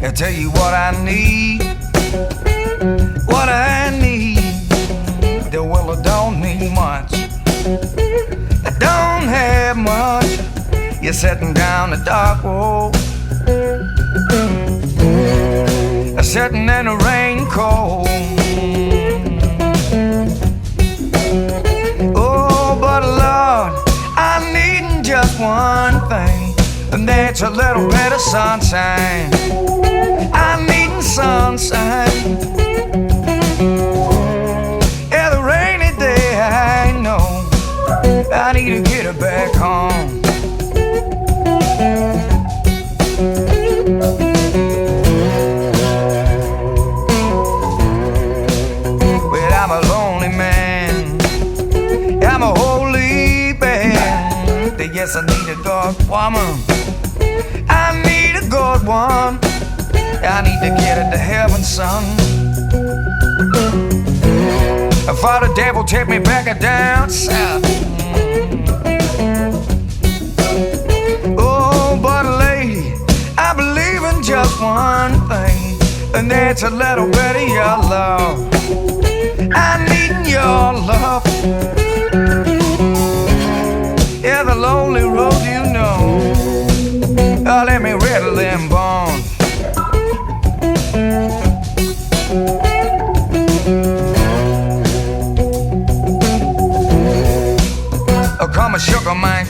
I'll tell you what I need, what I need. Well, I don't need much, I don't have much. You're sitting down the dark road, sitting in the rain cold. Oh, but Lord, I'm needing just one thing, and that's a little bit of sunshine. I'm needing sunshine. Yeah, the rainy day, I know I need to get her back home. Well, I'm a lonely man, I'm a holy man. Yes, I need a good woman, I need a good one. I need to get her to heaven, son. For the devil take me back down south. Oh, but lady, I believe in just one thing, and that's a little bit of your love. I need your love. Yeah, the lonely road, you know. Oh, let me rattle them bones. Oh, come a sugar man,